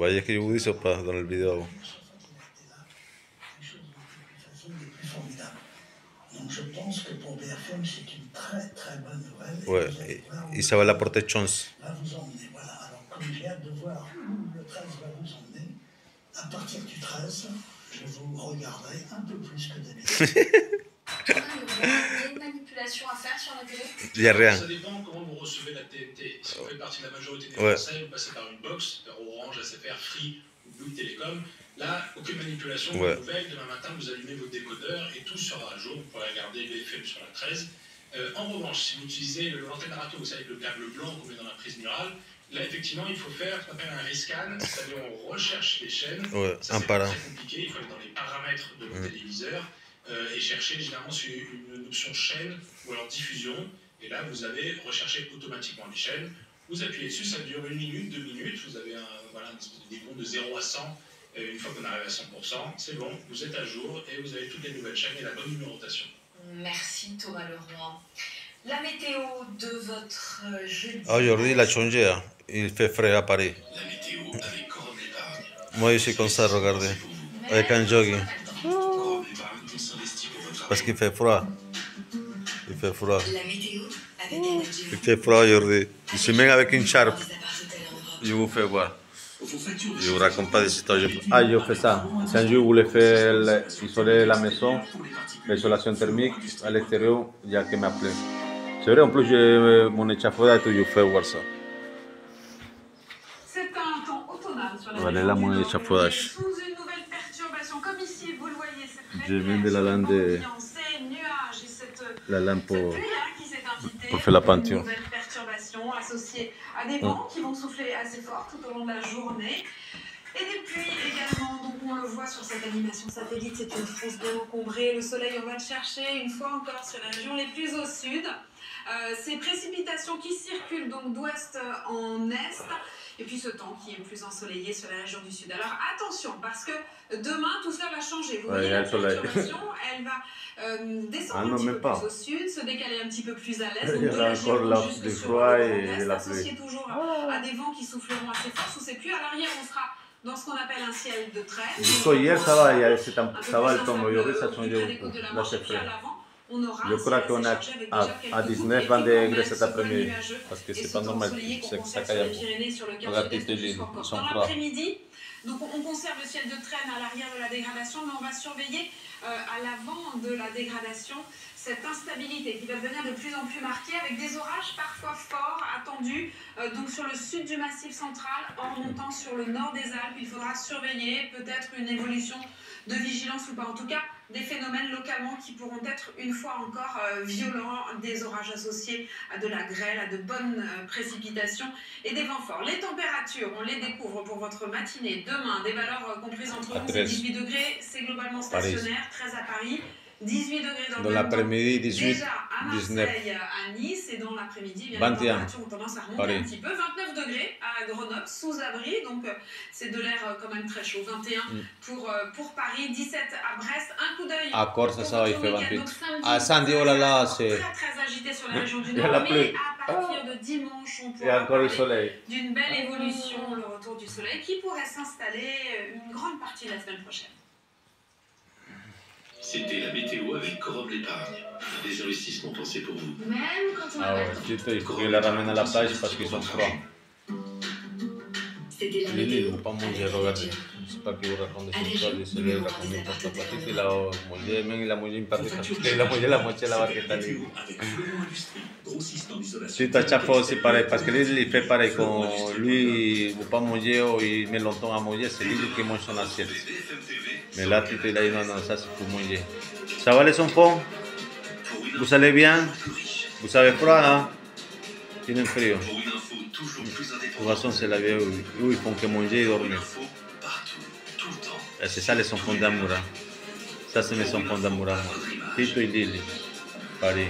voyez ce que je vous dis ou pas dans le vidéo. Donc je pense que pour BFM, c'est une très très bonne nouvelle. Ouais, et ça va l'apporter chance. Va vous emmener, voilà. Alors comme j'ai hâte de voir où le 13 va vous emmener, à partir du 13, je vous regarderai un peu plus que d'habitude. Il y a une manipulation à faire sur la télé? Il n'y a rien. Ça dépend comment vous recevez la TNT. Si vous faites partie de la majorité des Français, vous passez par une box, par Orange, SFR, Free ou Bouygues Télécom. Là, aucune manipulation, bonne nouvelle. Demain matin, vous allumez votre décodeur et tout sera à jour. Vous pourrez regarder BFM sur la 13. En revanche, si vous utilisez l'antenne radio, vous savez, le câble blanc qu'on met dans la prise murale, là, effectivement, il faut faire ce qu'on appelle un rescan, c'est-à-dire on recherche les chaînes. Ouais, ça, un par un. C'est très compliqué, il faut aller dans les paramètres de votre téléviseur et chercher généralement sur une option chaîne ou alors diffusion. Et là, vous avez recherché automatiquement les chaînes. Vous appuyez dessus, ça dure 1 minute, 2 minutes. Vous avez un espèce de décompte de 0 à 100. Une fois qu'on arrive à 100%, c'est bon, vous êtes à jour et vous avez toutes les nouvelles chaînes et la bonne numérotation. Merci Thomas Leroy. La météo de votre jeudi. Aujourd'hui, il a changé. Hein. Il fait frais à Paris. La météo avec Corum l'épargne. Moi, je suis comme ça, regardez. Avec un jogging. Corum l'épargne, on s'investit pour votre Parce qu'il fait froid. Il fait froid. La météo avec Energy. Il fait froid aujourd'hui. Je suis même avec une charpe. Je vous fais voir. Je vous raconte pas des histoires. Ah, je fais ça. Quand je voulais faire isoler la maison, l'isolation thermique à l'extérieur, il y a qui m'appelait. C'est vrai, en plus, j'ai mon échafaudage et je fais voir ça. C'est un temps automnal sur la Voilà là mon échafaudage. sous une nouvelle perturbation, comme ici, vous le voyez, c'est Je viens de la lampe de... nuages et cette La lampe pluie qui s'est invitée. pour faire la peinture. Une nouvelle perturbation associée à des vents qui vont souffler assez fort tout au long de la journée. Et des pluies également, donc on le voit sur cette animation satellite, c'est une France bien encombrée. Le soleil, on va le chercher une fois encore sur les régions les plus au sud. Ces précipitations qui circulent donc d'ouest en est, et puis ce temps qui est plus ensoleillé sur la région du sud. Alors attention, parce que demain, tout cela va changer. Vous voyez, la perturbation, elle va descendre un petit peu plus au sud, se décaler un petit peu plus à l'est. Donc de la Gironde jusque sur le nord-est, associé toujours à des vents qui souffleront assez fort sous ces pluies. À l'arrière, on sera dans ce qu'on appelle un ciel de trêve. Jusqu'au hier, ça va le temps. Aujourd'hui, ça a changé beaucoup. Là, c'est frais. Je crois qu'on a à 19, 20 degrés cet après-midi. Parce que c'est pas normal. Ça caille un peu. Regardez les lignes, ils sont froids. Donc on conserve le ciel de traîne à l'arrière de la dégradation, mais on va surveiller à l'avant de la dégradation cette instabilité qui va devenir de plus en plus marquée avec des orages parfois forts attendus donc sur le sud du Massif central en remontant sur le nord des Alpes. Il faudra surveiller peut-être une évolution de vigilance ou pas, en tout cas des phénomènes localement qui pourront être une fois encore violents, des orages associés à de la grêle, à de bonnes précipitations et des vents forts. Les températures, on les découvre pour votre matinée demain, des valeurs comprises entre 11 et 18 degrés, c'est globalement stationnaire, 13 à Paris, 18 degrés dans l'après-midi, 18, déjà à Marseille, à Nice, et dans l'après-midi, les températures ont tendance à remonter un petit peu. 29 degrés à Grenoble, sous abri, donc c'est de l'air quand même très chaud. 21 pour Paris, 17 à Brest. Un coup d'œil. À Corse, ça, il fait 28. À Saint-Di, oh là là, c'est très agité sur la région du Nord, mais à partir de dimanche, on pourra encore le parler soleil. d'une belle évolution, le retour du soleil, qui pourrait s'installer une grande partie de la semaine prochaine. C'était la météo avec Corum l'épargne. Des investissements pensés pour vous. Même quand on a Ah ouais, il faut que je la ramène à la plage parce qu'ils sont froids. C'était la Lili, météo. ne pas manger, regardez. Je sais pas qui vous raconte des histoires de soleil, il raconte une pasta patite, il a mangé, même il a mangé une partie parce qu'il a mangé la moitié de la barquette à Lili. C'est à chaque fois aussi pareil, parce que Lili il fait pareil, quand lui il ne veut pas manger ou il met longtemps à manger, c'est Lili qui mange son assiette. Mais là, Tito il a dit non, non, ça c'est pour manger. Ça va les enfants? Vous allez bien? Vous avez froid, hein? Tienen frío. De toute façon, c'est la vie où ils font que manger et dormir. Et c'est ça les enfants d'amour. Ça, c'est mes enfants d'amour. Tito et Lili, Paris.